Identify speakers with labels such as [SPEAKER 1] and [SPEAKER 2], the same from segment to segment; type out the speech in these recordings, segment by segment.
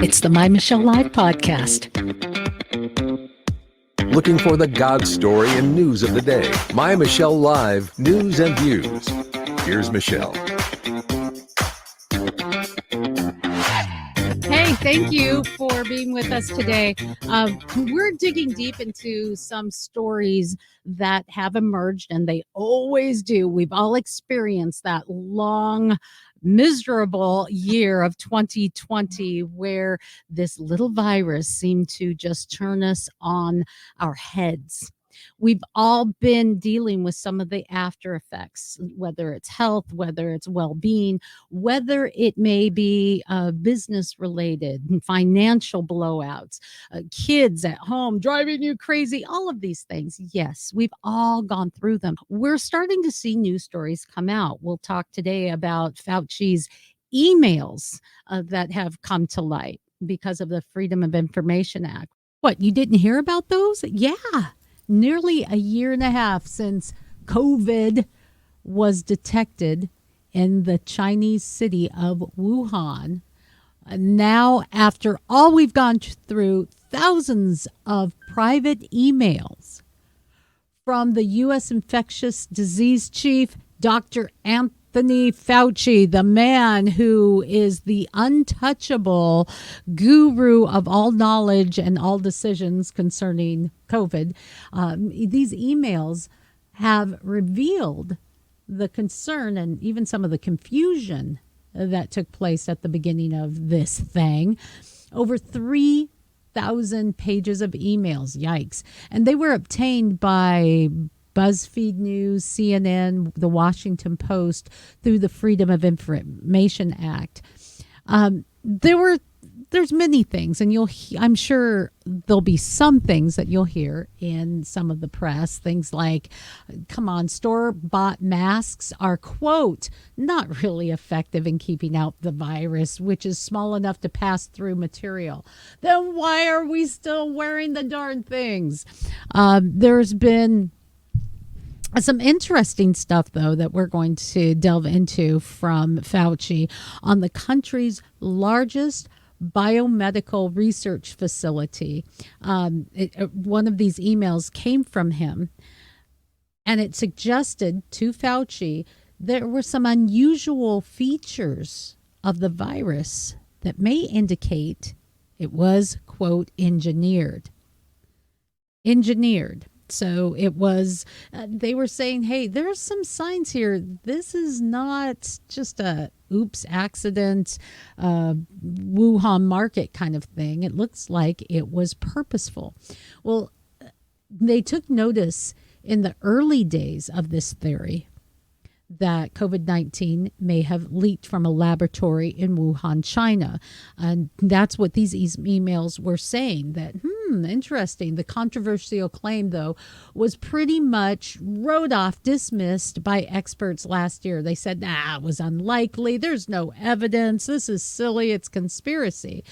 [SPEAKER 1] It's the My Michelle Live podcast.
[SPEAKER 2] Looking for the God story and news of the day. My Michelle Live News and Views. Here's Michelle.
[SPEAKER 3] Hey, thank you for being with us today. We're digging deep into some stories that have emerged, and they always do. We've all experienced that long, miserable year of 2020 where this little virus seemed to just turn us on our heads. We've all been dealing with some of the after effects, whether it's health, whether it's well-being, whether it may be business related, financial blowouts, kids at home driving you crazy, all of these things. Yes, we've all gone through them. We're starting to see news stories come out. We'll talk today about Fauci's emails that have come to light because of the Freedom of Information Act. What, you didn't hear about those? Yeah. Nearly a year and a half since COVID was detected in the Chinese city of Wuhan. Now, after all we've gone through, thousands of private emails from the U.S. infectious disease chief, Dr. Anthony Fauci, the man who is the untouchable guru of all knowledge and all decisions concerning COVID. These emails have revealed the concern and even some of the confusion that took place at the beginning of this thing. Over 3,000 pages of emails. Yikes. And they were obtained by BuzzFeed News, CNN, The Washington Post through the Freedom of Information Act. There's many things, and I'm sure there'll be some things that you'll hear in some of the press. Things like, come on, store-bought masks are, quote, not really effective in keeping out the virus, which is small enough to pass through material. Then why are we still wearing the darn things? There's been some interesting stuff, though, that we're going to delve into from Fauci on the country's largest biomedical research facility. One of these emails came from him, and it suggested to Fauci there were some unusual features of the virus that may indicate it was, quote, engineered. So it was, they were saying, hey, there's some signs here. This is not just a oops accident, Wuhan market kind of thing. It looks like it was purposeful. Well, they took notice in the early days of this theory that COVID-19 may have leaked from a laboratory in Wuhan, China. And that's what these emails were saying, that, interesting. The controversial claim, though, was pretty much wrote off, dismissed by experts last year. They said, it was unlikely. There's no evidence. This is silly. It's conspiracy.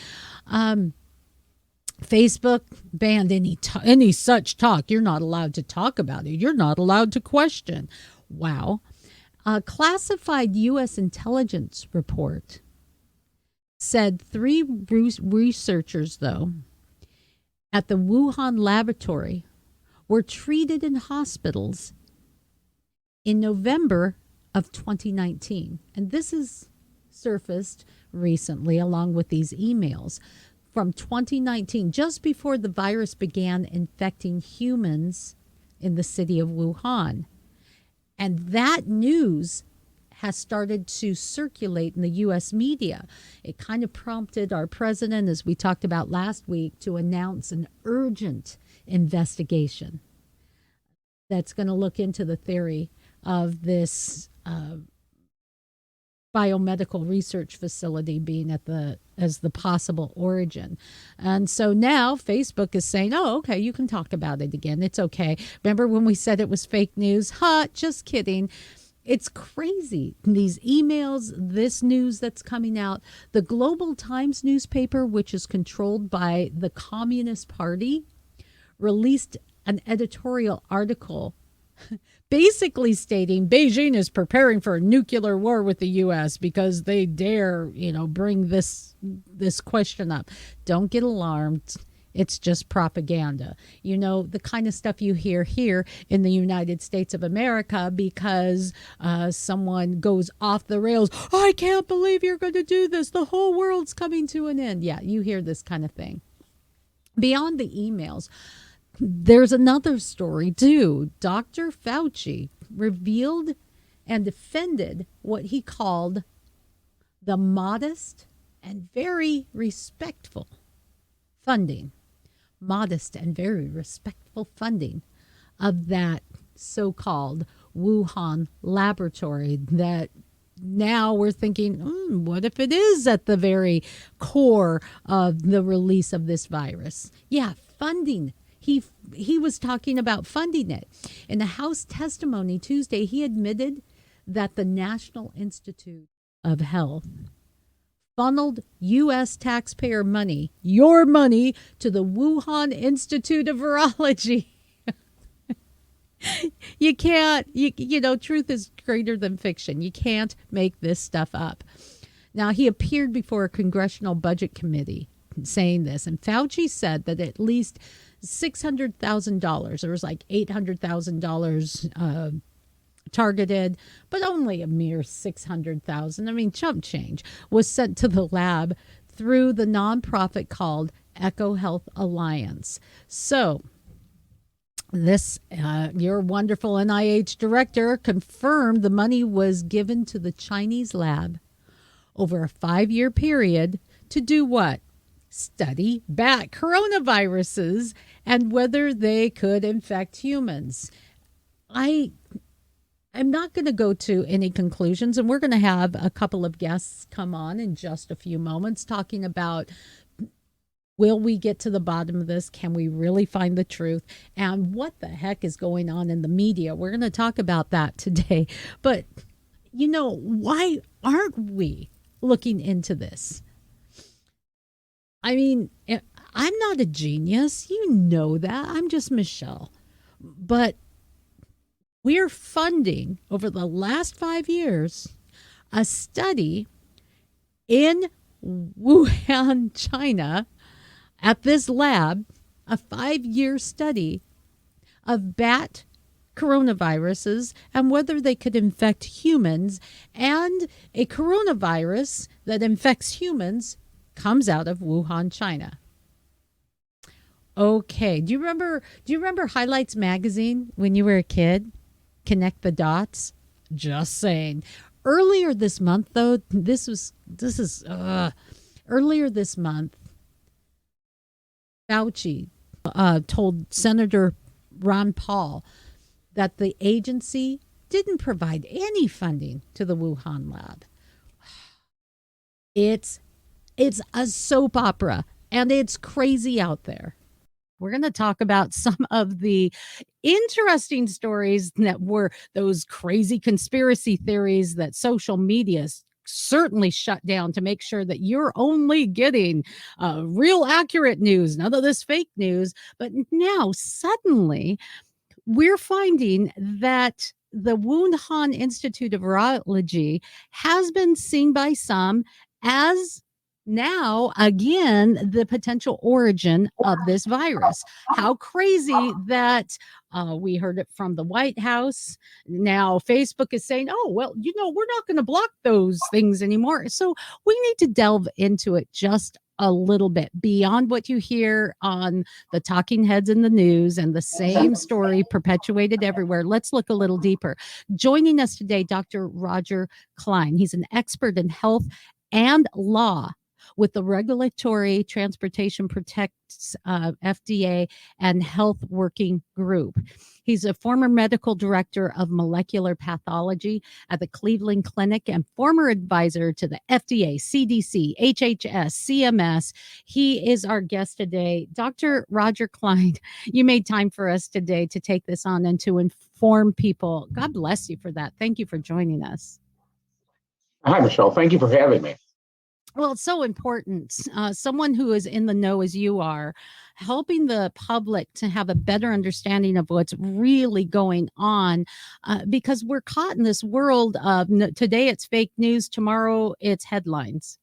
[SPEAKER 3] Facebook banned any such talk. You're not allowed to talk about it. You're not allowed to question. Wow. A classified U.S. intelligence report said 3 researchers, though, at the Wuhan laboratory were treated in hospitals in November of 2019. And this has surfaced recently along with these emails from 2019, just before the virus began infecting humans in the city of Wuhan. And that news has started to circulate in the U.S. media. It kind of prompted our president, as we talked about last week, to announce an urgent investigation that's going to look into the theory of this biomedical research facility being as the possible origin. And so now Facebook is saying, oh, okay, you can talk about it again. It's okay. Remember when we said it was fake news? Just kidding. It's crazy. These emails, this news that's coming out, the Global Times newspaper, which is controlled by the Communist Party, released an editorial article basically stating Beijing is preparing for a nuclear war with the U.S. because they dare, bring this question up. Don't get alarmed. It's just propaganda. The kind of stuff you hear here in the United States of America because someone goes off the rails. I can't believe you're going to do this. The whole world's coming to an end. Yeah, you hear this kind of thing. Beyond the emails, there's another story too. Dr. Fauci revealed and defended what he called the modest and very respectful funding. Modest and very respectful funding of that so-called Wuhan laboratory that now we're thinking, what if it is at the very core of the release of this virus? Yeah, funding. He was talking about funding it. In the House testimony Tuesday, he admitted that the National Institute of Health funneled U.S. taxpayer money, your money, to the Wuhan Institute of Virology. You can't, truth is greater than fiction. You can't make this stuff up. Now, he appeared before a congressional budget committee saying this, and Fauci said that at least $600,000, there was like $800,000 targeted, but only a mere 600,000. I mean, chump change was sent to the lab through the nonprofit called Eco Health Alliance. So this, your wonderful NIH director confirmed the money was given to the Chinese lab over a 5-year period to do what? Study bat coronaviruses and whether they could infect humans. I'm not going to go to any conclusions, and we're going to have a couple of guests come on in just a few moments talking about, will we get to the bottom of this? Can we really find the truth? And what the heck is going on in the media? We're going to talk about that today. But, why aren't we looking into this? I mean, I'm not a genius. You know that. I'm just Michelle. But we're funding, over the last 5 years, a study in Wuhan, China, at this lab, a 5-year study of bat coronaviruses and whether they could infect humans. And a coronavirus that infects humans comes out of Wuhan, China. Okay. Do you remember Highlights magazine when you were a kid? Connect the dots? Just saying. Earlier this month, though, earlier this month, Fauci told Senator Ron Paul that the agency didn't provide any funding to the Wuhan lab. It's a soap opera, and it's crazy out there. We're going to talk about some of the interesting stories that were those crazy conspiracy theories that social media certainly shut down to make sure that you're only getting real accurate news, none of this fake news. But now suddenly we're finding that the Wuhan Institute of Virology has been seen by some as now, again, the potential origin of this virus. How crazy that we heard it from the White House. Now, Facebook is saying, oh, well, we're not going to block those things anymore. So we need to delve into it just a little bit beyond what you hear on the talking heads in the news and the same story perpetuated everywhere. Let's look a little deeper. Joining us today, Dr. Roger Klein. He's an expert in health and law with the Regulatory Transportation Protects FDA and Health Working Group. He's a former medical director of molecular pathology at the Cleveland Clinic and former advisor to the FDA, CDC, HHS, CMS. He is our guest today. Dr. Roger Klein, you made time for us today to take this on and to inform people. God bless you for that. Thank you for joining us.
[SPEAKER 4] Hi, Michelle. Thank you for having me.
[SPEAKER 3] Well, it's so important. Someone who is in the know as you are, helping the public to have a better understanding of what's really going on, because we're caught in this world of today it's fake news, tomorrow it's headlines.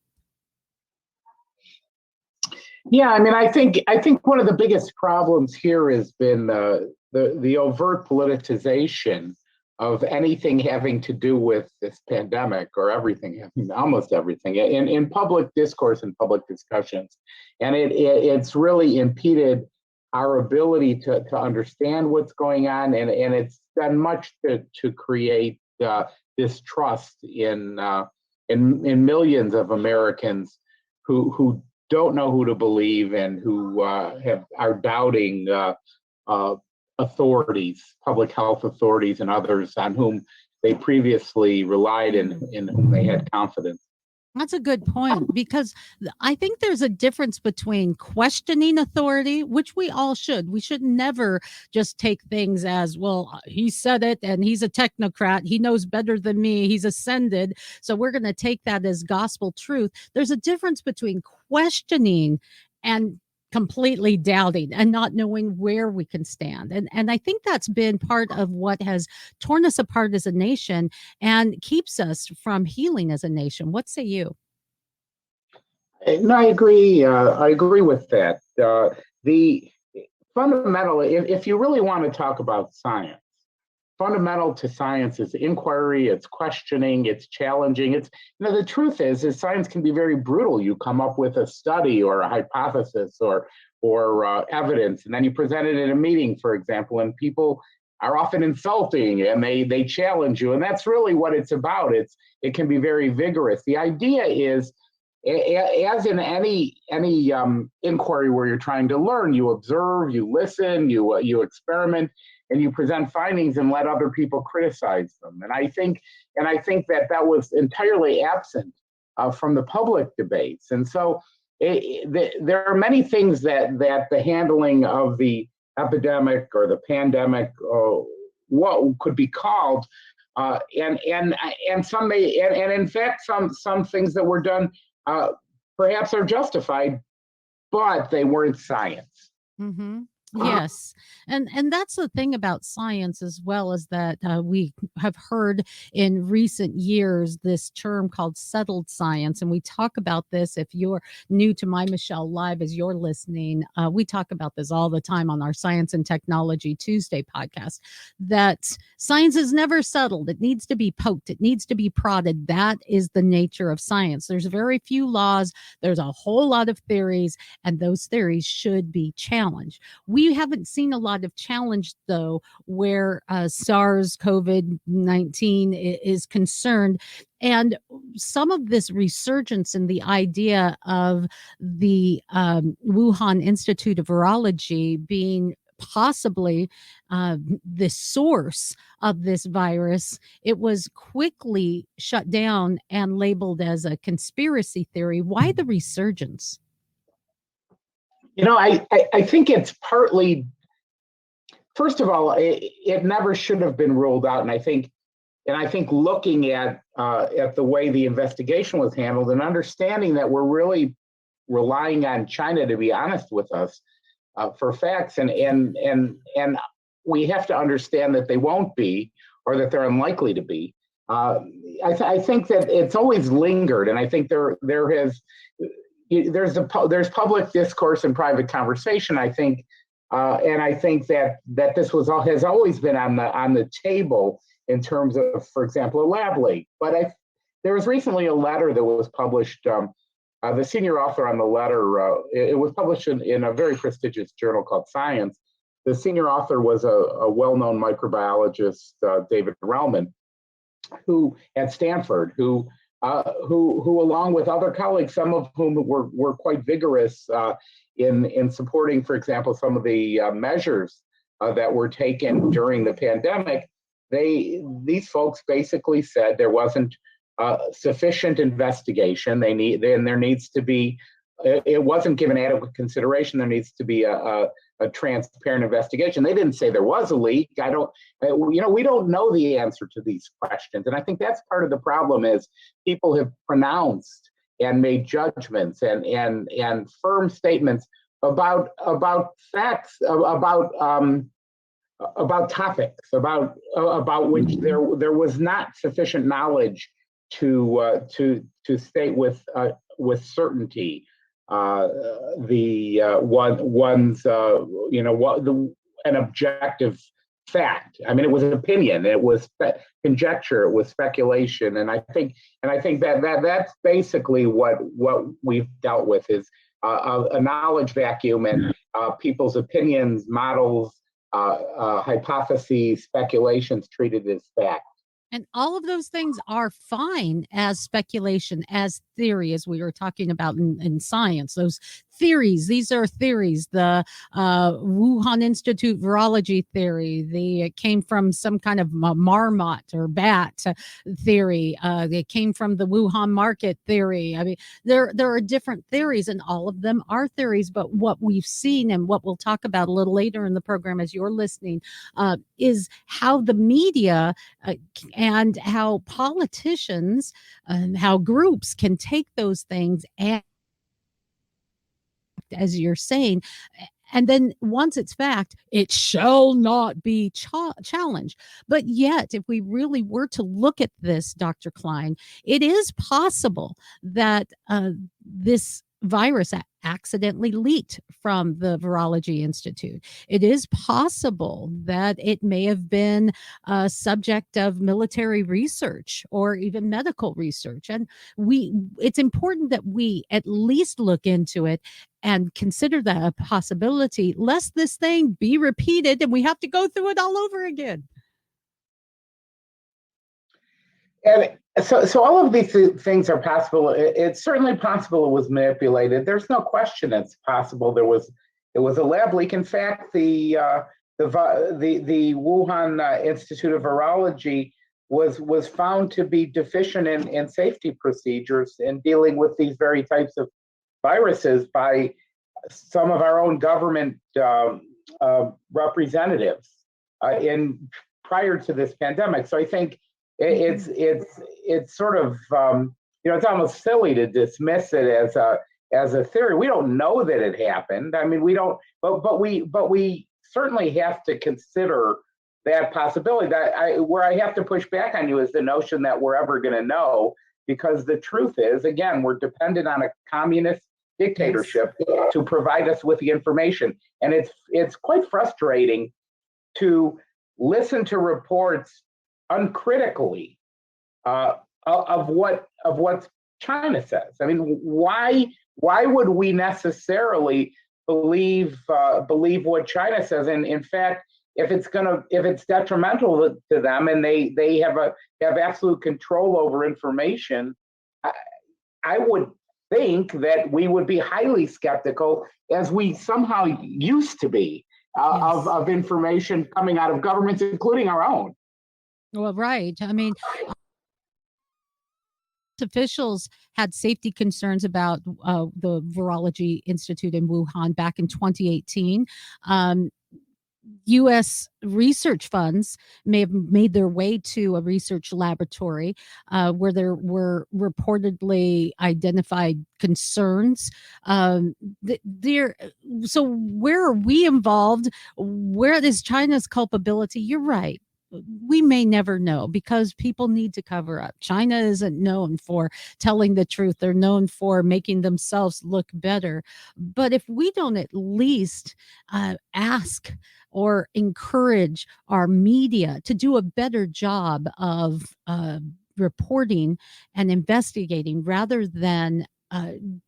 [SPEAKER 4] Yeah, I mean, I think one of the biggest problems here has been the overt politicization of anything having to do with this pandemic, or everything, almost everything, in public discourse and public discussions, and it's really impeded our ability to understand what's going on, and it's done much to create distrust in millions of Americans who don't know who to believe, and who are doubting authorities, public health authorities, and others on whom they previously relied, in whom they had confidence.
[SPEAKER 3] That's a good point, because I think there's a difference between questioning authority, which we all should. We should never just take things as, well, he said it and he's a technocrat. He knows better than me. He's ascended. So we're going to take that as gospel truth. There's a difference between questioning and completely doubting and not knowing where we can stand. And I think that's been part of what has torn us apart as a nation and keeps us from healing as a nation. What say you?
[SPEAKER 4] No, I agree. I agree with that. The fundamental, if you really want to talk about science, fundamental to science is inquiry, it's questioning, it's challenging. It's, the truth is science can be very brutal. You come up with a study or a hypothesis or evidence, and then you present it in a meeting, for example, and people are often insulting, and they challenge you, and that's really what it's about. It can be very vigorous. The idea is, as in any inquiry where you're trying to learn, you observe, you listen, you experiment, and you present findings and let other people criticize them. And I think that was entirely absent from the public debates. And so there are many things that the handling of the epidemic or the pandemic, what could be called, and some may, and in fact some things that were done perhaps are justified, but they weren't science.
[SPEAKER 3] Mm-hmm. Yes. And that's the thing about science as well, is that we have heard in recent years this term called settled science. And we talk about this. If you're new to My Michelle Live as you're listening, we talk about this all the time on our Science and Technology Tuesday podcast, that science is never settled. It needs to be poked. It needs to be prodded. That is the nature of science. There's very few laws. There's a whole lot of theories, and those theories should be challenged. We haven't seen a lot of challenge, though, where SARS COVID-19 is concerned. And some of this resurgence in the idea of the Wuhan Institute of Virology being possibly the source of this virus, it was quickly shut down and labeled as a conspiracy theory. Why the resurgence?
[SPEAKER 4] I think it's partly, first of all, it never should have been ruled out. And I think looking at the way the investigation was handled, and understanding that we're really relying on China to be honest with us for facts, and we have to understand that they won't be, or that they're unlikely to be. I think that it's always lingered, and I think there's public discourse and private conversation, I think, and I think that this has always been on the table in terms of, for example, a lab leak. But there was recently a letter that was published. The senior author on the letter, it was published in a very prestigious journal called Science. The senior author was a well-known microbiologist, David Relman, who at Stanford, who along with other colleagues, some of whom were quite vigorous in supporting, for example, some of the measures that were taken during the pandemic, these folks basically said there wasn't sufficient investigation. There needs to be. It wasn't given adequate consideration. There needs to be a transparent investigation. They didn't say there was a leak. We don't know the answer to these questions. And I think that's part of the problem, is people have pronounced made judgments and firm statements about facts, about topics about which there was not sufficient knowledge to state with certainty an objective fact. I mean, it was an opinion, it was conjecture, it was speculation, and I think that's basically what we've dealt with is a knowledge vacuum and people's opinions, models, hypotheses, speculations treated as fact.
[SPEAKER 3] And all of those things are fine as speculation, as theory, as we were talking about in science. Those theories, these are theories. The Wuhan Institute virology theory, it came from some kind of marmot or bat theory. It came from the Wuhan market theory. I mean, there are different theories, and all of them are theories. But what we've seen and what we'll talk about a little later in the program as you're listening is how the media and how politicians and how groups can take those things and, as you're saying, and then once it's fact, it shall not be challenged. But yet, if we really were to look at this, Dr. Klein, it is possible that this virus accidentally leaked from the Virology Institute. It is possible that it may have been a subject of military research or even medical research. And it's important that we at least look into it and consider that a possibility, lest this thing be repeated and we have to go through it all over again.
[SPEAKER 4] And so all of these things are possible. It's certainly possible it was manipulated. There's no question it's possible it was a lab leak. In fact, the Wuhan Institute of Virology was found to be deficient in safety procedures in dealing with these very types of viruses by some of our own government representatives prior to this pandemic. So I think it's sort of it's almost silly to dismiss it as a theory. We don't know that it happened. I mean, we don't, but we certainly have to consider that possibility. Where I have to push back on you is the notion that we're ever going to know, because the truth is, again, we're dependent on a communist dictatorship to provide us with the information, and it's quite frustrating to listen to reports uncritically of what China says. I mean, why would we necessarily believe what China says? And in fact, if it's detrimental to them and they have absolute control over information, I would think that we would be highly skeptical, as we somehow used to be, of information coming out of governments, including our own.
[SPEAKER 3] Well, right. I mean, officials had safety concerns about the Virology Institute in Wuhan back in 2018. U.S. research funds may have made their way to a research laboratory where there were reportedly identified concerns. So where are we involved? Where is China's culpability? You're right. We may never know, because people need to cover up. China isn't known for telling the truth. They're known for making themselves look better. But if we don't at least ask or encourage our media to do a better job of reporting and investigating rather than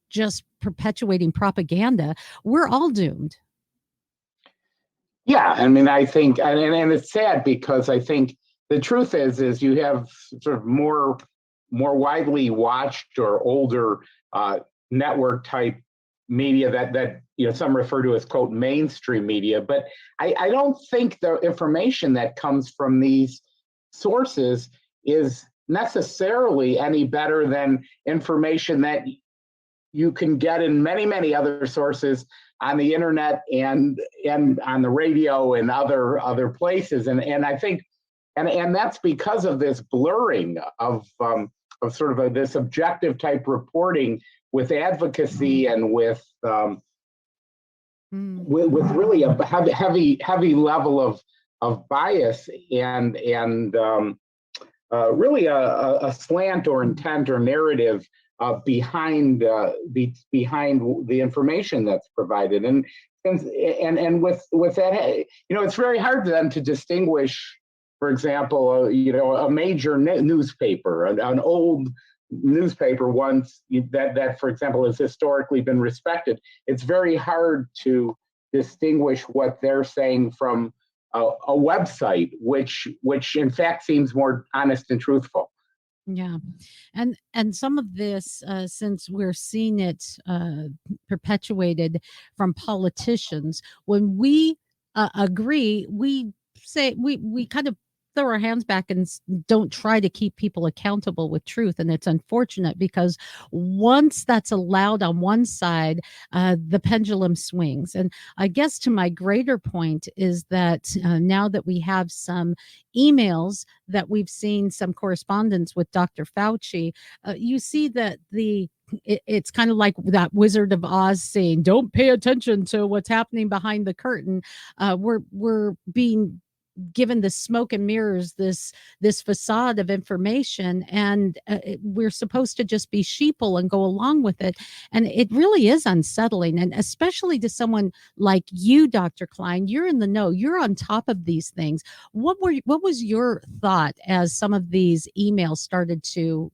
[SPEAKER 3] just perpetuating propaganda, we're all doomed.
[SPEAKER 4] Yeah, I mean, I think, and it's sad, because I think the truth is you have sort of more widely watched or older network type media that some refer to as, quote, mainstream media. But I don't think the information that comes from these sources is necessarily any better than information that you can get in many, many other sources on the internet and on the radio and other places. And I think, and that's because of this blurring of sort of this objective type reporting with advocacy and with really a heavy level of bias and really a slant or intent or narrative behind the information that's provided. And with that, it's very hard then to distinguish, for example, a major newspaper, an old newspaper once that, for example, has historically been respected. It's very hard to distinguish what they're saying from a website, which in fact seems more honest and truthful.
[SPEAKER 3] Yeah, and some of this, since we're seeing it perpetuated from politicians, when we agree, we say we kind of throw our hands back and don't try to keep people accountable with truth. And it's unfortunate because once that's allowed on one side, the pendulum swings. And I guess to my greater point is that now that we have some emails that we've seen some correspondence with Dr. Fauci, you see that it's kind of like that Wizard of Oz saying, "Don't pay attention to what's happening behind the curtain." We're being given the smoke and mirrors, this facade of information, and we're supposed to just be sheeple and go along with it. And it really is unsettling, and especially to someone like you, Dr. Klein. You're in the know, you're on top of these things. What was your thought as some of these emails started to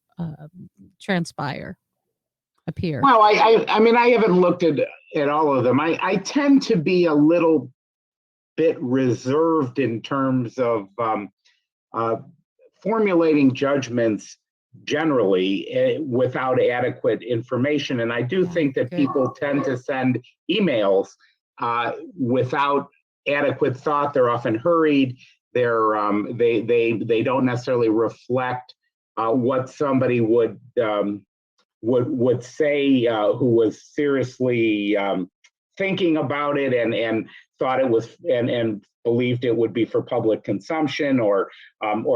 [SPEAKER 3] appear?
[SPEAKER 4] Well, I mean, I haven't looked at all of them. I tend to be a little bit reserved in terms of formulating judgments generally without adequate information. And I do think that people tend to send emails without adequate thought. They're often hurried. They don't necessarily reflect what somebody would say who was seriously thinking about it and thought it was and believed it would be for public consumption, or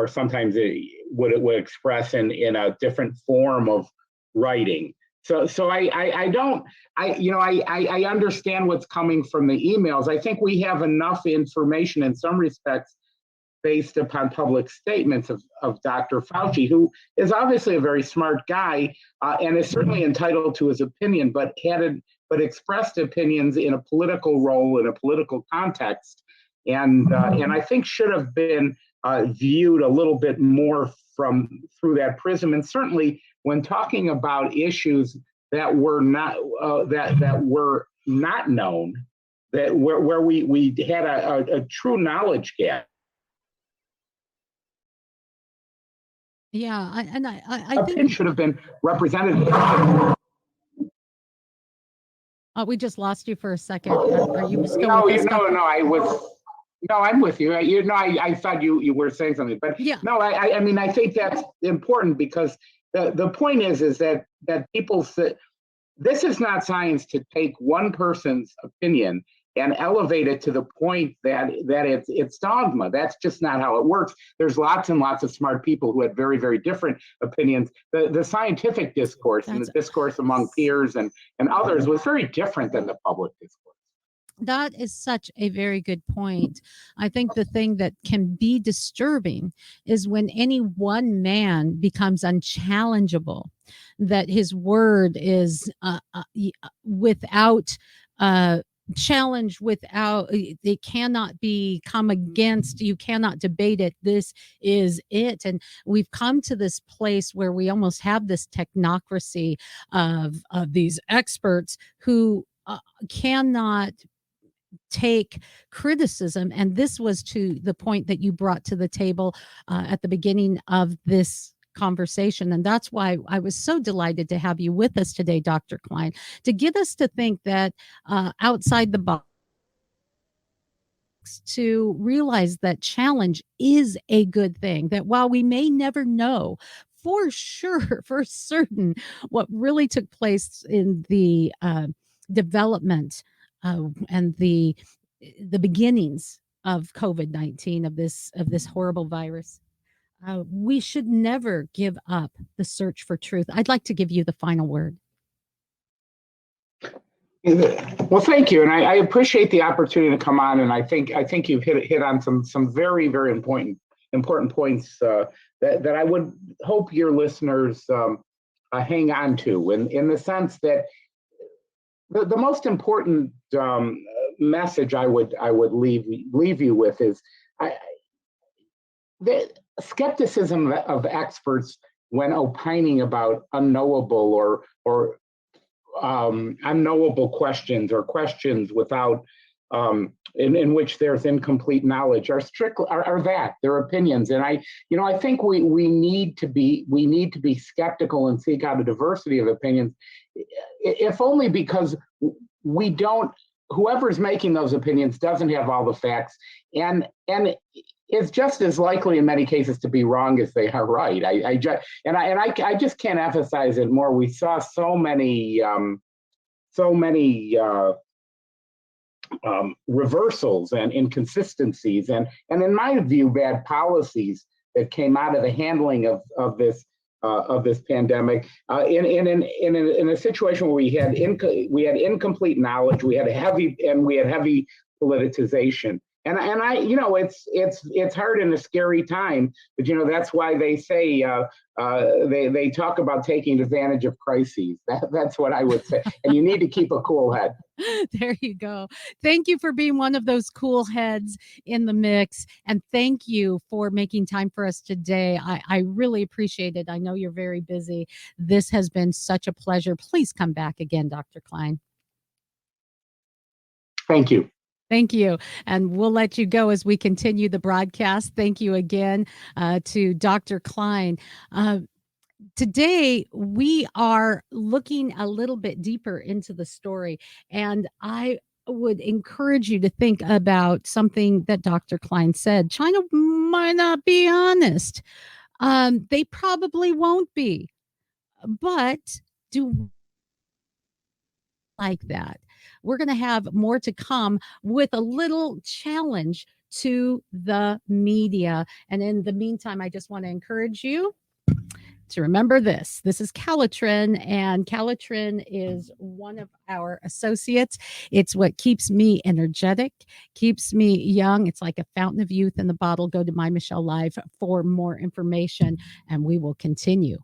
[SPEAKER 4] sometimes it would express in a different form of writing. So I understand what's coming from the emails. I think we have enough information in some respects based upon public statements of Dr. Fauci, who is obviously a very smart guy and is certainly entitled to his opinion, but expressed opinions in a political role, in a political context, and I think should have been viewed a little bit more through that prism. And certainly, when talking about issues that were not known, that where we had a true knowledge gap.
[SPEAKER 3] Yeah, I think
[SPEAKER 4] should have been represented.
[SPEAKER 3] We just lost you for a second. Are you still with us?
[SPEAKER 4] No, I'm with you. I thought you were saying something, but
[SPEAKER 3] yeah.
[SPEAKER 4] No, I mean, I think that's important because the point is that people say this is not science to take one person's opinion and elevate it to the point that it's dogma. That's just not how it works. There's lots and lots of smart people who had very, very different opinions. The scientific discourse and the discourse among peers and others was very different than the public discourse.
[SPEAKER 3] That is such a very good point. I think the thing that can be disturbing is when any one man becomes unchallengeable, that his word is without challenge, without it cannot be come against. You cannot debate it. This is it. And we've come to this place where we almost have this technocracy of these experts who cannot take criticism. And this was to the point that you brought to the table at the beginning of this conversation. And that's why I was so delighted to have you with us today, Dr. Klein, to get us to think that outside the box, to realize that challenge is a good thing, that while we may never know for sure, for certain, what really took place in the development and the beginnings of COVID-19, of this horrible virus, We should never give up the search for truth. I'd like to give you the final word.
[SPEAKER 4] Well, thank you, and I appreciate the opportunity to come on. And I think you've hit on some very very important points that I would hope your listeners hang on to, in the sense that the most important message I would leave you with is the skepticism of experts when opining about unknowable or unknowable questions, or questions without in which there's incomplete knowledge, are their opinions. And I think we need to be skeptical and seek out a diversity of opinions, if only because we don't whoever's making those opinions doesn't have all the facts, and is just as likely in many cases to be wrong as they are right. I just can't emphasize it more. We saw so many reversals and inconsistencies, and in my view, bad policies that came out of the handling of this pandemic, in a situation where we had incomplete knowledge, we had heavy politicization. And I, it's hard in a scary time, but that's why they say they talk about taking advantage of crises. That's what I would say. And you need to keep a cool head.
[SPEAKER 3] There you go. Thank you for being one of those cool heads in the mix, and thank you for making time for us today. I really appreciate it. I know you're very busy. This has been such a pleasure. Please come back again, Dr. Klein.
[SPEAKER 4] Thank you.
[SPEAKER 3] Thank you. And we'll let you go as we continue the broadcast. Thank you again to Dr. Klein. Today, we are looking a little bit deeper into the story, and I would encourage you to think about something that Dr. Klein said. China might not be honest. They probably won't be. But do like that. We're going to have more to come with a little challenge to the media. And in the meantime, I just want to encourage you to remember this. This is Calitrin, and Calitrin is one of our associates. It's what keeps me energetic, keeps me young. It's like a fountain of youth in the bottle. Go to My Michelle Live for more information, and we will continue.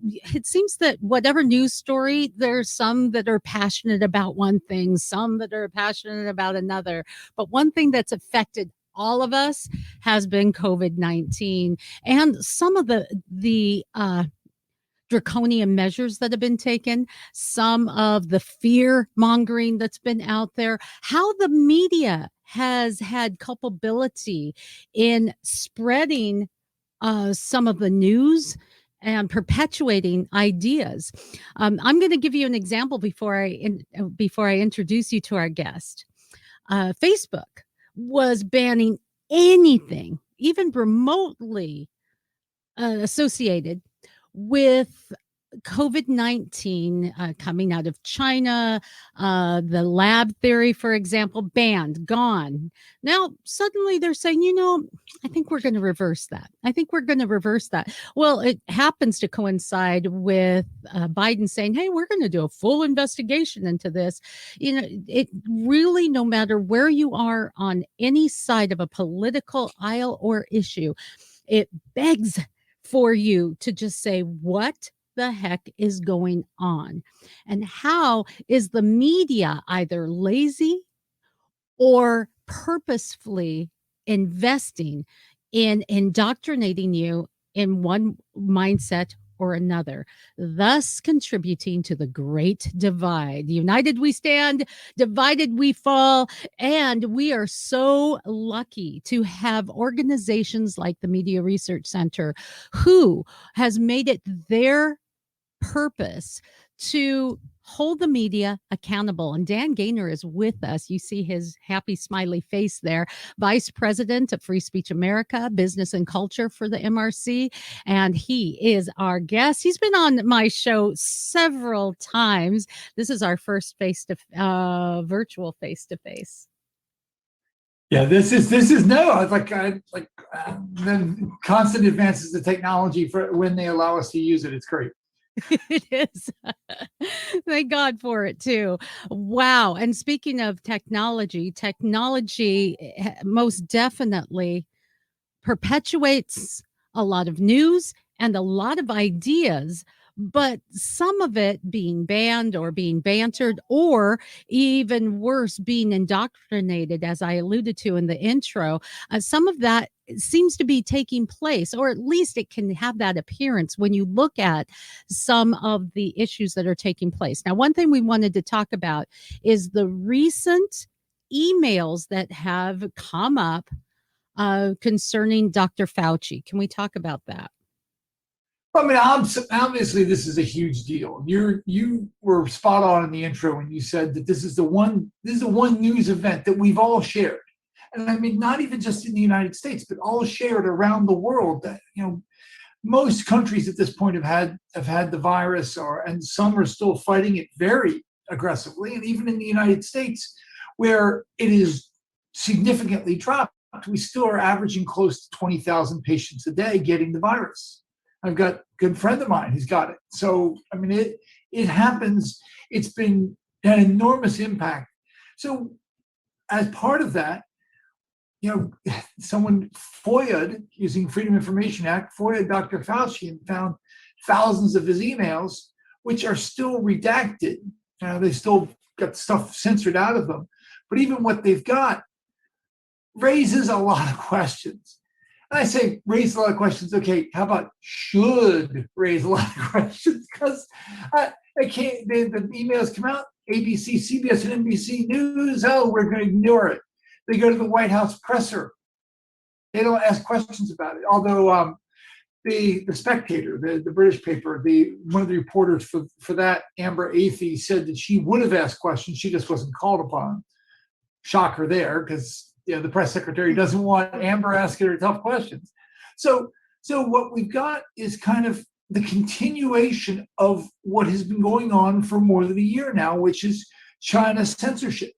[SPEAKER 3] It seems that whatever news story, there's some that are passionate about one thing, some that are passionate about another. But one thing that's affected all of us has been COVID-19, and some of the draconian measures that have been taken, some of the fear mongering that's been out there, how the media has had culpability in spreading some of the news and perpetuating ideas. I'm going to give you an example before I introduce you to our guest. Facebook was banning anything, even remotely associated with COVID-19 coming out of China. The lab theory, for example, banned, gone. Now, suddenly they're saying, I think we're going to reverse that. Well, it happens to coincide with Biden saying, hey, we're going to do a full investigation into this. It really, no matter where you are on any side of a political aisle or issue, it begs for you to just say, what the heck is going on? And how is the media either lazy or purposefully investing in indoctrinating you in one mindset or another, thus contributing to the great divide? United we stand, divided we fall. And we are so lucky to have organizations like the Media Research Center, who has made it their purpose to hold the media accountable. And Dan Gaynor is with us. You see his happy smiley face there. Vice President of Free Speech America, Business and Culture for the MRC. And he is our guest. He's been on my show several times. This is our first virtual face-to-face.
[SPEAKER 5] Yeah, this is no. It's then constant advances in technology for when they allow us to use it. It's great.
[SPEAKER 3] It is. Thank God for it too. Wow. And speaking of technology, most definitely perpetuates a lot of news and a lot of ideas, but some of it being banned or being bantered, or even worse, being indoctrinated, as I alluded to in the intro. Some of that seems to be taking place, or at least it can have that appearance when you look at some of the issues that are taking place. Now, one thing we wanted to talk about is the recent emails that have come up concerning Dr. Fauci. Can we talk about that?
[SPEAKER 5] I mean, obviously, this is a huge deal. You were spot on in the intro when you said that this is the one news event that we've all shared, and I mean, not even just in the United States, but all shared around the world. That most countries at this point have had the virus, and some are still fighting it very aggressively, and even in the United States, where it is significantly dropped, we still are averaging close to 20,000 patients a day getting the virus. I've got a good friend of mine who's got it. So, I mean, it happens. It's been an enormous impact. So as part of that, someone FOIA'd, using Freedom of Information Act, FOIA'd Dr. Fauci and found thousands of his emails, which are still redacted. They still got stuff censored out of them. But even what they've got raises a lot of questions. And I say raise a lot of questions. Okay, how about should raise a lot of questions? Because the emails come out, ABC, CBS, and NBC News, we're going to ignore it. They go to the White House presser. They don't ask questions about it. Although the Spectator, the British paper, one of the reporters for that, Amber Athey, said that she would have asked questions. She just wasn't called upon. Shocker there, because the press secretary doesn't want Amber asking her tough questions. So what we've got is kind of the continuation of what has been going on for more than a year now, which is China's censorship.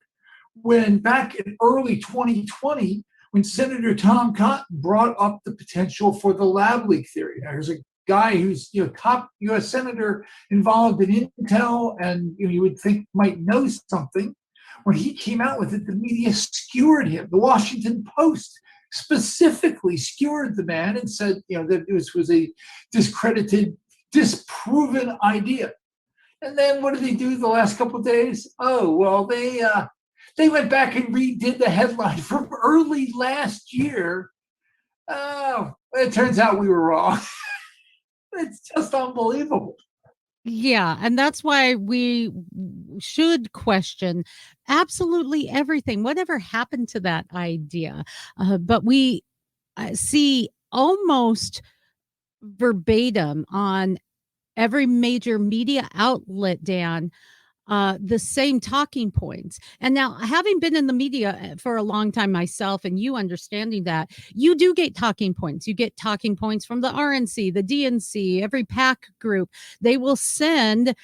[SPEAKER 5] When back in early 2020, when Senator Tom Cotton brought up the potential for the lab leak theory. Now, there's a guy who's top U.S. senator involved in Intel, and you would think might know something. When he came out with it, the media skewered him. The Washington Post specifically skewered the man and said, that this was a discredited, disproven idea. And then what did they do the last couple of days? Oh, well, they went back and redid the headline from early last year. Oh, it turns out we were wrong. It's just unbelievable.
[SPEAKER 3] Yeah, and that's why we should question absolutely everything, whatever happened to that idea. But we see almost verbatim on every major media outlet, Dan, the same talking points. And now, having been in the media for a long time myself, and you understanding that, you do get talking points. You get talking points from the RNC, the DNC, every PAC group. They will send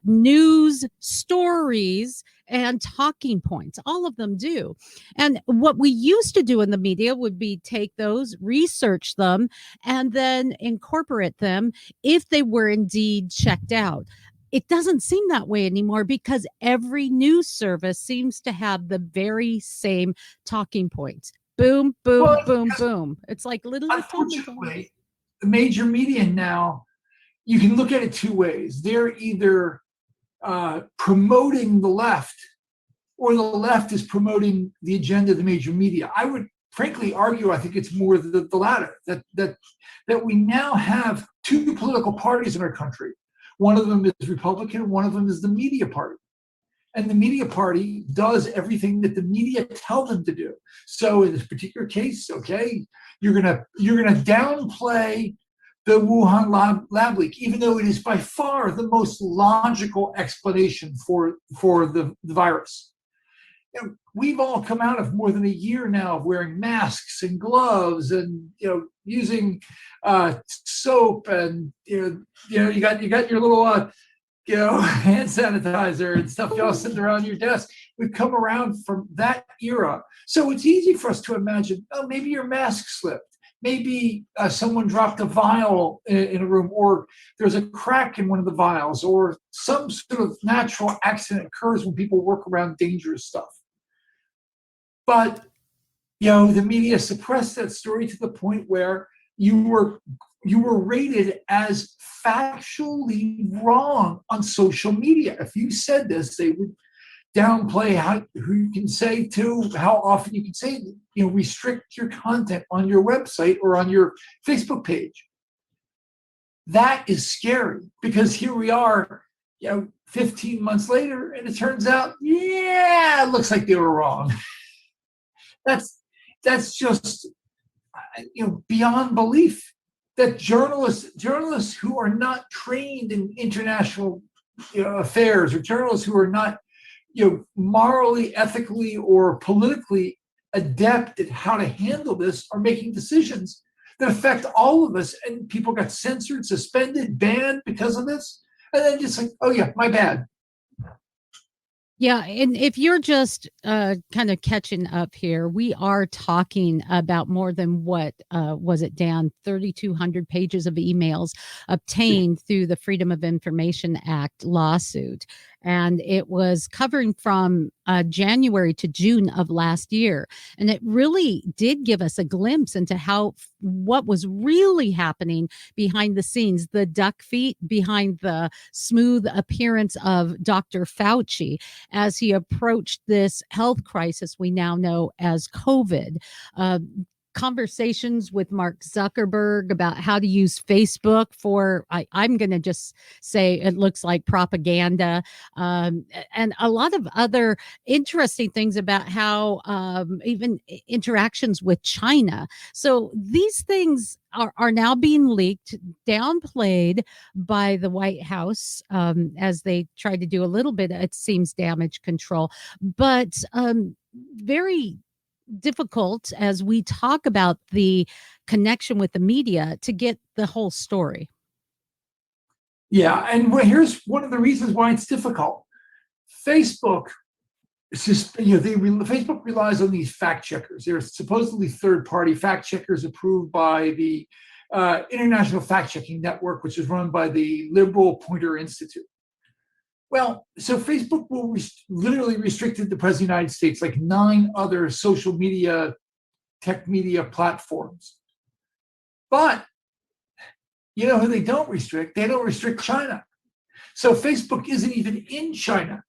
[SPEAKER 3] news stories and talking points. All of them do. And what we used to do in the media would be take those, research them, and then incorporate them if they were indeed checked out. It doesn't seem that way anymore because every news service seems to have the very same talking points. Boom, boom, boom, boom. It's like little.
[SPEAKER 5] Unfortunately, the major media now, you can look at it two ways. They're either promoting the left, or the left is promoting the agenda of the major media. I would frankly argue, I think it's more the latter, that we now have two political parties in our country. One of them is Republican, one of them is the media party. And the media party does everything that the media tell them to do. So in this particular case, okay, you're gonna downplay the Wuhan lab leak, even though it is by far the most logical explanation for the virus. We've all come out of more than a year now of wearing masks and gloves and using soap, and you got your little hand sanitizer and stuff all sitting around your desk. We've come around from that era. So it's easy for us to imagine, oh, maybe your mask slipped. Maybe someone dropped a vial in a room, or there's a crack in one of the vials, or some sort of natural accident occurs when people work around dangerous stuff. But, the media suppressed that story to the point where you were rated as factually wrong on social media. If you said this, they would downplay who you can say to, how often you can say it, restrict your content on your website or on your Facebook page. That is scary, because here we are, 15 months later, and it turns out, it looks like they were wrong. That's just, beyond belief, that journalists who are not trained in international affairs, or journalists who are not morally, ethically, or politically adept at how to handle this, are making decisions that affect all of us. And people got censored, suspended, banned because of this. And then just like, oh yeah, my bad.
[SPEAKER 3] Yeah, and if you're just kind of catching up here, we are talking about more than what was it, Dan? 3,200 pages of emails obtained through the Freedom of Information Act lawsuit. And it was covering from January to June of last year. And it really did give us a glimpse into what was really happening behind the scenes, the duck feet behind the smooth appearance of Dr. Fauci as he approached this health crisis we now know as COVID. Conversations with Mark Zuckerberg about how to use Facebook for, I'm going to just say it looks like propaganda, and a lot of other interesting things about how even interactions with China. So these things are now being leaked, downplayed by the White House as they try to do a little bit, it seems, damage control, but very difficult as we talk about the connection with the media to get the whole story.
[SPEAKER 5] Yeah, and here's one of the reasons why it's difficult. Facebook, Facebook relies on these fact checkers. They're supposedly third-party fact checkers approved by the International Fact Checking Network, which is run by the Liberal Pointer Institute. Well, so Facebook will literally restricted the President of the United States, like 9 other social media, tech media platforms. But you know who they don't restrict? They don't restrict China. So Facebook isn't even in China,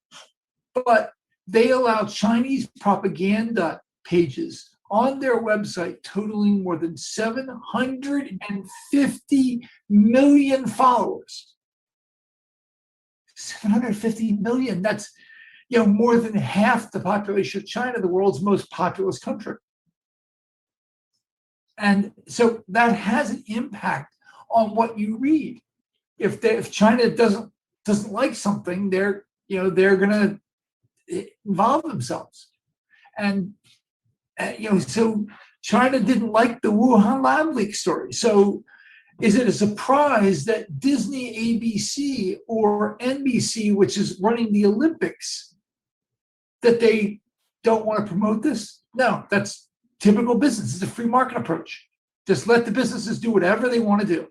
[SPEAKER 5] but they allow Chinese propaganda pages on their website totaling more than 750 million followers. 750 million. That's more than half the population of China, the world's most populous country. And so that has an impact on what you read. If China doesn't like something, they're going to involve themselves. And so China didn't like the Wuhan lab leak story. So is it a surprise that Disney, ABC, or NBC, which is running the Olympics, that they don't want to promote this? No, that's typical business. It's a free market approach. Just let the businesses do whatever they want to do.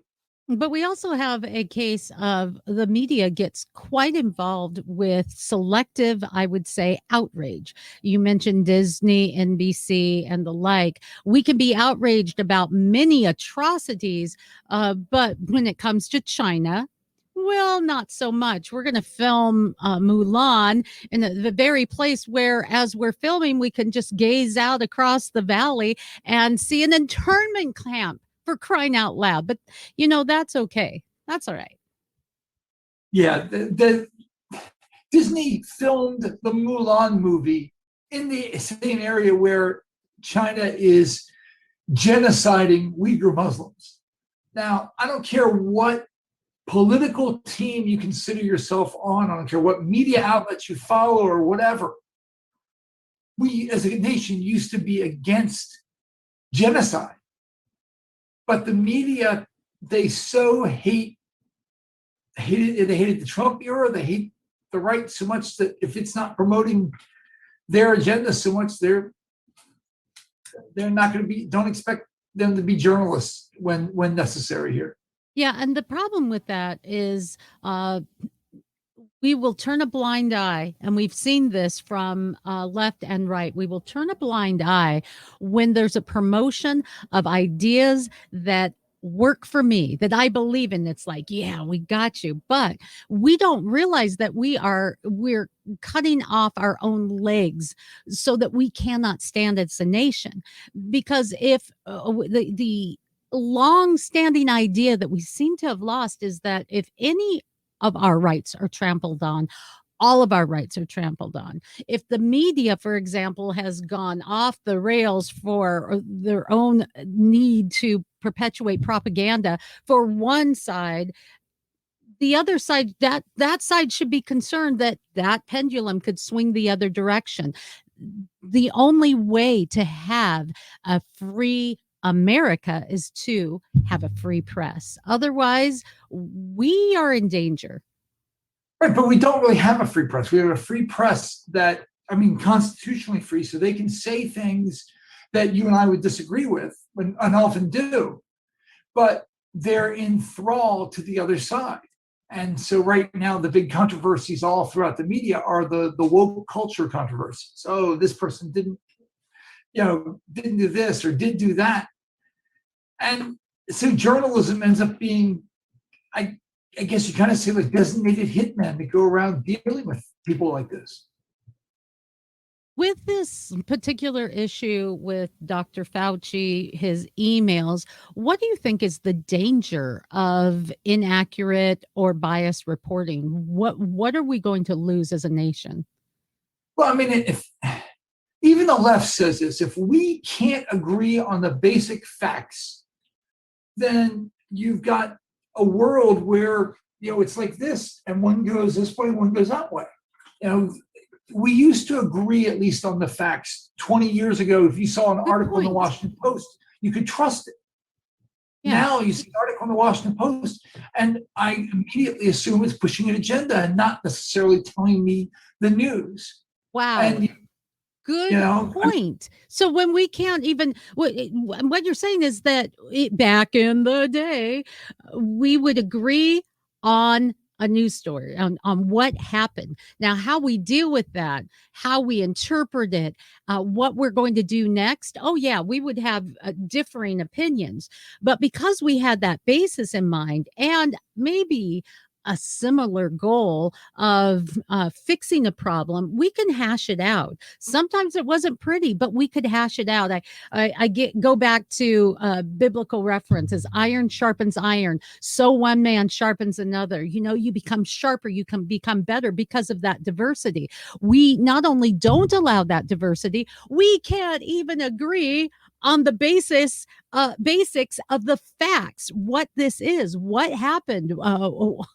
[SPEAKER 3] But we also have a case of the media gets quite involved with selective, I would say, outrage. You mentioned Disney, NBC, and the like. We can be outraged about many atrocities, but when it comes to China, well, not so much. We're going to film Mulan in the very place where, as we're filming, we can just gaze out across the valley and see an internment camp, for crying out loud. But, that's okay. That's all right.
[SPEAKER 5] Yeah, the Disney filmed the Mulan movie in the same area where China is genociding Uyghur Muslims. Now, I don't care what political team you consider yourself on. I don't care what media outlets you follow or whatever. We, as a nation, used to be against genocide. But the media, they so hated the Trump era, they hate the right so much that if it's not promoting their agenda so much they're not going to be, don't expect them to be journalists when necessary here.
[SPEAKER 3] Yeah, and the problem with that is we will turn a blind eye, and we've seen this from left and right. We will turn a blind eye when there's a promotion of ideas that work for me, that I believe in. It's like, yeah, we got you. But we don't realize that we're cutting off our own legs so that we cannot stand as a nation. Because if the long-standing idea that we seem to have lost is that if any of our rights are trampled on, all of our rights are trampled on. If the media, for example, has gone off the rails for their own need to perpetuate propaganda for one side, the other side, that side should be concerned that that pendulum could swing the other direction. The only way to have a free America is to have a free press. Otherwise, we are in danger.
[SPEAKER 5] Right, but we don't really have a free press. We have a free press that, I mean, constitutionally free, so they can say things that you and I would disagree with, and often do, but they're in thrall to the other side. And so right now, the big controversies all throughout the media are the woke culture controversies. Oh, this person didn't do this or did do that. And so journalism ends up being, I guess you kind of say, like designated hitmen that go around dealing with people like this.
[SPEAKER 3] With this particular issue with Dr. Fauci, his emails, what do you think is the danger of inaccurate or biased reporting? What are we going to lose as a nation?
[SPEAKER 5] Well, I mean, if even the left says this, if we can't agree on the basic facts, then you've got a world where, it's like this, and one goes this way, one goes that way. We used to agree at least on the facts. 20 years ago, if you saw an article in the Washington Post, you could trust it. Yeah. Now you see an article in the Washington Post, and I immediately assume it's pushing an agenda and not necessarily telling me the news.
[SPEAKER 3] Wow.
[SPEAKER 5] And,
[SPEAKER 3] good point. So when we can't even, what you're saying is that back in the day, we would agree on a news story, on what happened. Now, how we deal with that, how we interpret it, what we're going to do next. Oh, yeah, we would have differing opinions. But because we had that basis in mind and maybe a similar goal of fixing a problem, we can hash it out. Sometimes it wasn't pretty, but we could hash it out. I go back to biblical references. Iron sharpens iron, so one man sharpens another. You become sharper, you can become better because of that diversity. We not only don't allow that diversity, we can't even agree on the basics of the facts, what this is, what happened, what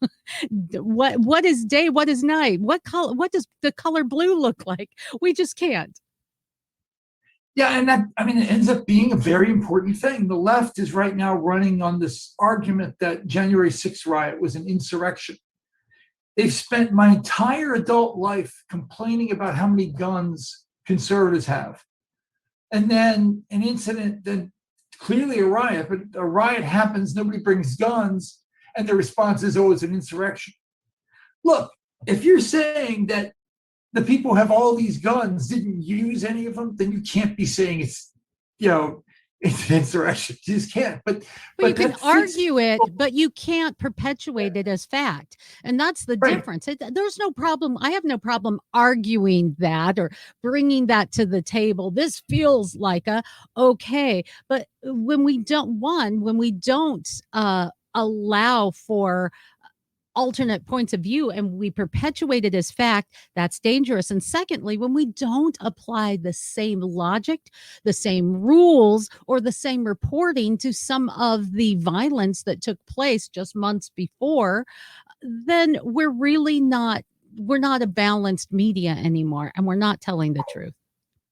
[SPEAKER 3] is day, what is night, what does the color blue look like? We just can't.
[SPEAKER 5] Yeah, and it ends up being a very important thing. The left is right now running on this argument that January 6th riot was an insurrection. They've spent my entire adult life complaining about how many guns conservatives have. And then an incident, then clearly a riot, but a riot happens, nobody brings guns, and the response is, oh, it's an insurrection. Look, if you're saying that the people who have all these guns didn't use any of them, then you can't be saying it's an insurrection. You just can't. But
[SPEAKER 3] you can argue it, but you can't perpetuate it as fact. And that's the difference. There's no problem. I have no problem arguing that or bringing that to the table. This feels like okay. But when we don't allow for alternate points of view and we perpetuate it as fact, that's dangerous. And secondly, when we don't apply the same logic, the same rules, or the same reporting to some of the violence that took place just months before, then we're not a balanced media anymore, and we're not telling the truth.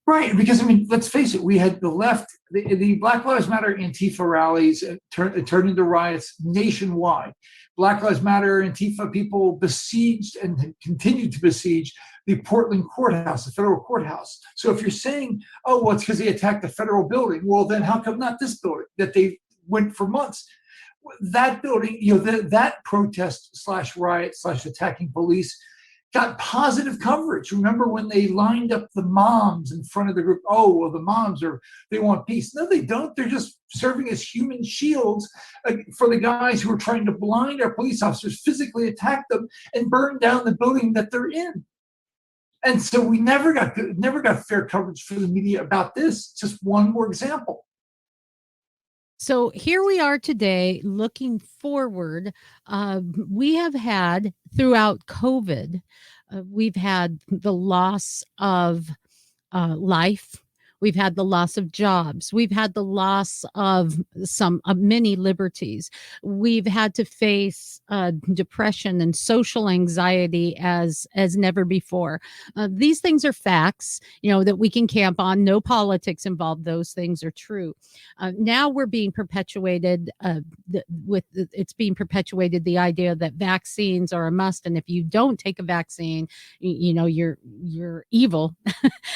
[SPEAKER 5] Right, because I mean, let's face it, we had the left, the Black Lives Matter Antifa rallies turned into riots nationwide. Black Lives Matter Antifa people besieged and continued to besiege the Portland courthouse, the federal courthouse. So if you're saying, oh, well, it's because they attacked the federal building, well, then how come not this building that they went for months? That building, that protest / riot / attacking police got positive coverage. Remember when they lined up the moms in front of the group? Oh, well, the moms they want peace. No, they don't. They're just serving as human shields for the guys who are trying to blind our police officers, physically attack them, and burn down the building that they're in. And so we never got fair coverage for the media about this. Just one more example.
[SPEAKER 3] So here we are today looking forward. We have had throughout COVID, we've had the loss of life. We've had the loss of jobs. We've had the loss of many liberties. We've had to face depression and social anxiety as never before. These things are facts, that we can camp on. No politics involved. Those things are true. Now we're being perpetuated it's being perpetuated the idea that vaccines are a must, and if you don't take a vaccine, you're evil.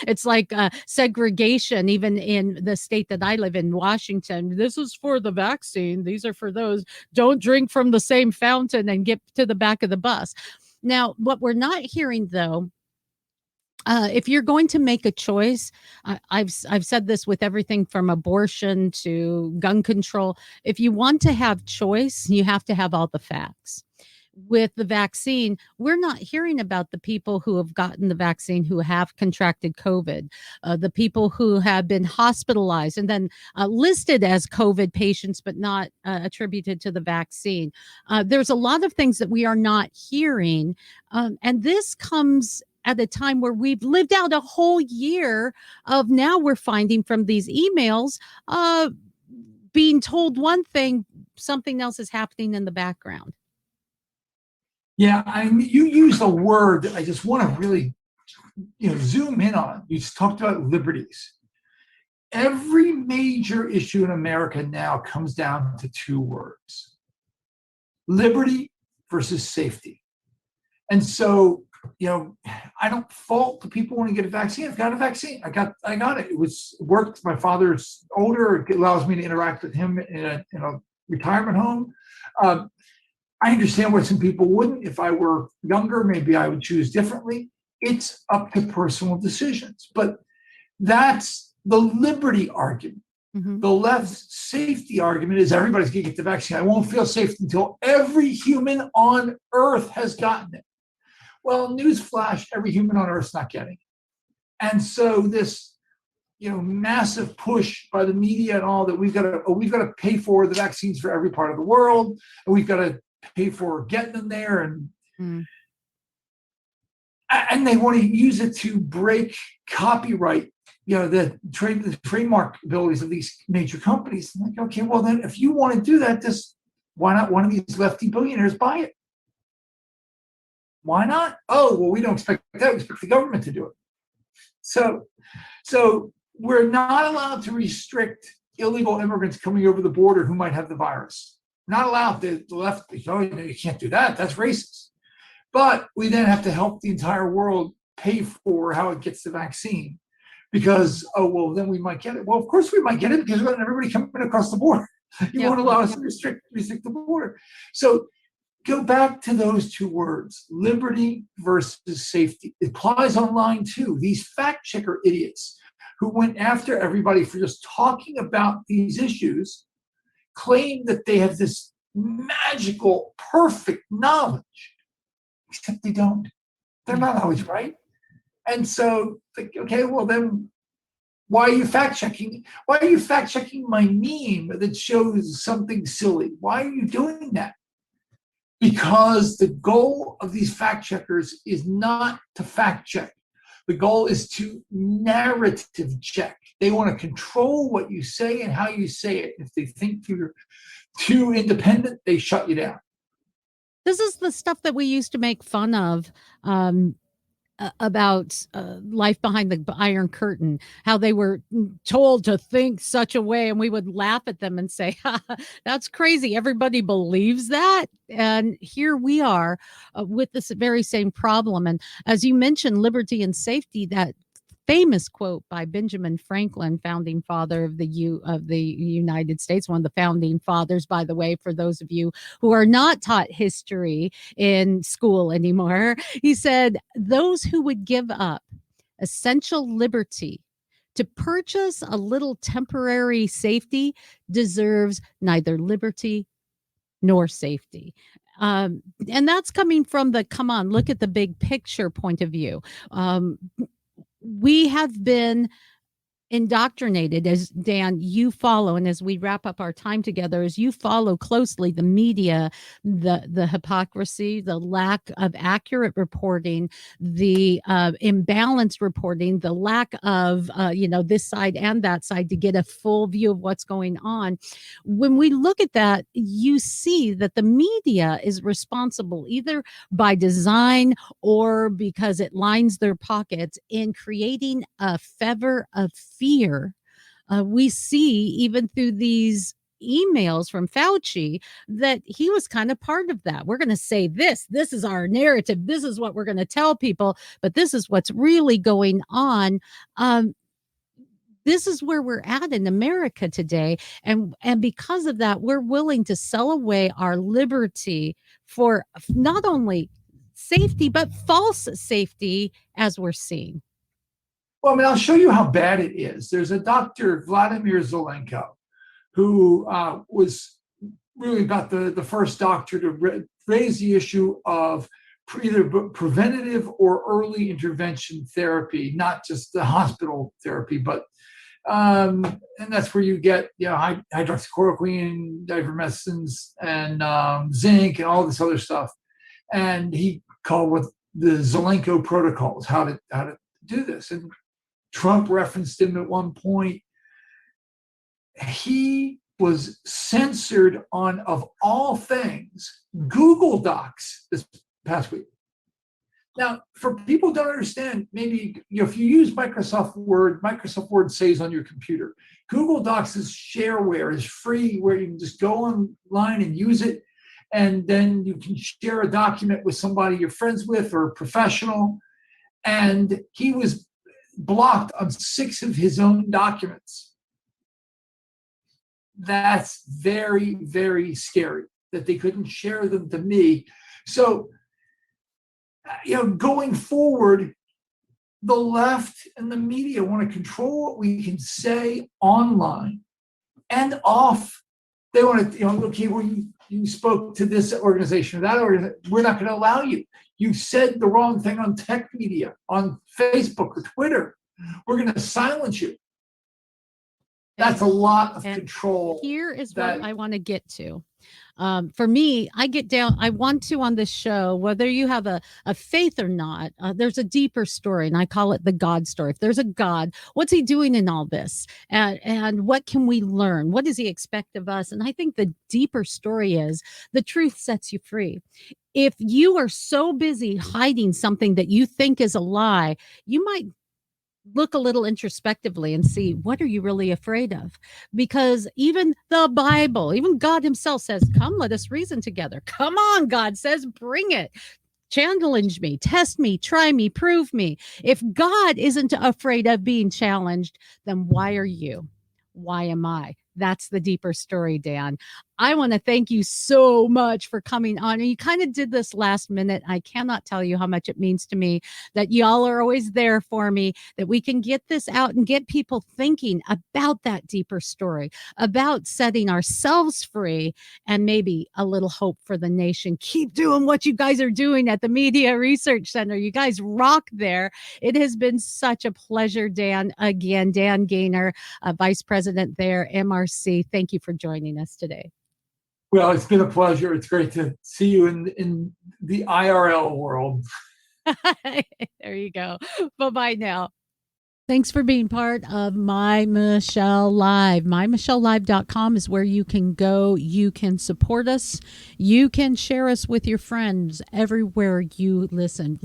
[SPEAKER 3] It's like segregation. Even in the state that I live in, Washington, this is for the vaccine. These are for those. Don't drink from the same fountain and get to the back of the bus. Now, what we're not hearing, though, if you're going to make a choice, I've said this with everything from abortion to gun control. If you want to have choice, you have to have all the facts. With the vaccine, we're not hearing about the people who have gotten the vaccine who have contracted COVID, the people who have been hospitalized and then listed as COVID patients, but not attributed to the vaccine. There's a lot of things that we are not hearing. And this comes at a time where we've lived out a whole year of now we're finding from these emails, being told one thing, something else is happening in the background.
[SPEAKER 5] Yeah, I mean, you use a word that I just want to really, zoom in on. You talked about liberties. Every major issue in America now comes down to two words: liberty versus safety. And so, I don't fault the people who want to get a vaccine. I've got a vaccine. I got it. It worked. My father's older. It allows me to interact with him in a retirement home. I understand why some people wouldn't. If I were younger, maybe I would choose differently. It's up to personal decisions. But that's the liberty argument. Mm-hmm. The left's safety argument is everybody's going to get the vaccine. I won't feel safe until every human on Earth has gotten it. Well, newsflash, every human on Earth is not getting it. And so this, massive push by the media and all that we've got to pay for the vaccines for every part of the world, and we've got to pay for getting them there, and they want to use it to break copyright, the trademark abilities of these major companies. I'm like, okay, well then, if you want to do that, why not one of these lefty billionaires buy it? Why not? Oh, well, we don't expect that. We expect the government to do it. So we're not allowed to restrict illegal immigrants coming over the border who might have the virus. Not allowed. The left, you can't do that. That's racist. But we then have to help the entire world pay for how it gets the vaccine because, then we might get it. Well, of course we might get it because we're letting everybody coming across the border. You won't allow us to restrict the border. So go back to those two words, liberty versus safety. It applies online too. These fact checker idiots who went after everybody for just talking about these issues claim that they have this magical, perfect knowledge, except they don't. They're not always right. And so, okay, well then, why are you fact checking? Why are you fact checking my meme that shows something silly? Why are you doing that? Because the goal of these fact checkers is not to fact check. The goal is to narrative check. They want to control what you say and how you say it. If they think you're too independent, they shut you down.
[SPEAKER 3] This is the stuff that we used to make fun of about life behind the Iron Curtain, how they were told to think such a way, and we would laugh at them and say, "That's crazy. Everybody believes that." And here we are with this very same problem. And as you mentioned, liberty and safety, that famous quote by Benjamin Franklin, founding father of the United States, one of the founding fathers, by the way, for those of you who are not taught history in school anymore. He said, "Those who would give up essential liberty to purchase a little temporary safety deserves neither liberty nor safety." And that's coming from the come on, look at the big picture point of view. We have been indoctrinated, as Dan, you follow, and as we wrap up our time together, as you follow closely the media, the hypocrisy, the lack of accurate reporting, the imbalanced reporting, the lack of this side and that side to get a full view of what's going on. When we look at that, you see that the media is responsible either by design or because it lines their pockets in creating a fever of fear. We see even through these emails from Fauci that he was kind of part of that. We're going to say this is our narrative. This is what we're going to tell people, but this is what's really going on. This is where we're at in America today. And because of that, we're willing to sell away our liberty for not only safety, but false safety, as we're seeing.
[SPEAKER 5] Well, I mean, I'll show you how bad it is. There's a Dr. Vladimir Zelenko who was really about the first doctor to raise the issue of either preventative or early intervention therapy, not just the hospital therapy, but and that's where you get hydroxychloroquine, ivermectin, and zinc, and all this other stuff. And he called with the Zelenko protocols how to do this. And Trump referenced him at one point. He was censored on, of all things, Google Docs this past week. Now, for people who don't understand, maybe if you use Microsoft Word saves on your computer. Google Docs is shareware, is free, where you can just go online and use it, and then you can share a document with somebody you're friends with or a professional. And he was blocked on 6 of his own documents. That's very, very scary that they couldn't share them to me. So, going forward, the left and the media want to control what we can say online and off. They want to, okay, well, you spoke to this organization or that organization. We're not going to allow you. You said the wrong thing on tech media, on Facebook or Twitter. We're going to silence you. That's a lot of control.
[SPEAKER 3] Here is what I want to get to. For me, I want to on this show, whether you have a faith or not, there's a deeper story, and I call it the God story. If there's a God, what's he doing in all this? And what can we learn? What does he expect of us? And I think the deeper story is the truth sets you free. If you are so busy hiding something that you think is a lie, you might look a little introspectively and see, what are you really afraid of? Because even the Bible, even God himself says, come, let us reason together. Come on, God says, bring it. Challenge me, test me, try me, prove me. If God isn't afraid of being challenged, then why are you? Why am I? That's the deeper story, Dan. I want to thank you so much for coming on. And you kind of did this last minute. I cannot tell you how much it means to me that y'all are always there for me, that we can get this out and get people thinking about that deeper story, about setting ourselves free and maybe a little hope for the nation. Keep doing what you guys are doing at the Media Research Center. You guys rock there. It has been such a pleasure, Dan. Again, Dan Gaynor, Vice President there, MRC. Thank you for joining us today.
[SPEAKER 5] Well, it's been a pleasure. It's great to see you in the IRL world.
[SPEAKER 3] There you go. Bye-bye now. Thanks for being part of My Michelle Live. MyMichelleLive.com is where you can go. You can support us. You can share us with your friends everywhere you listen.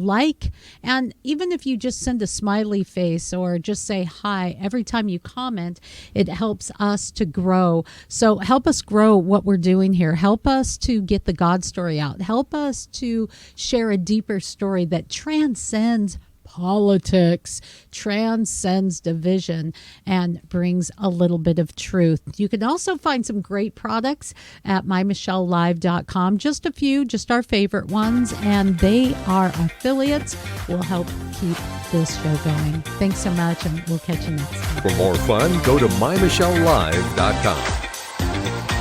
[SPEAKER 3] And even if you just send a smiley face or just say hi, every time you comment, it helps us to grow. So help us grow what we're doing here. Help us to get the God story out. Help us to share a deeper story that transcends politics, transcends division, and brings a little bit of truth. You can also find some great products at mymichellelive.com. Just a few, just our favorite ones, and they are affiliates. Will help keep this show going. Thanks so much, and we'll catch you next time.
[SPEAKER 2] For more fun, go to mymichellelive.com.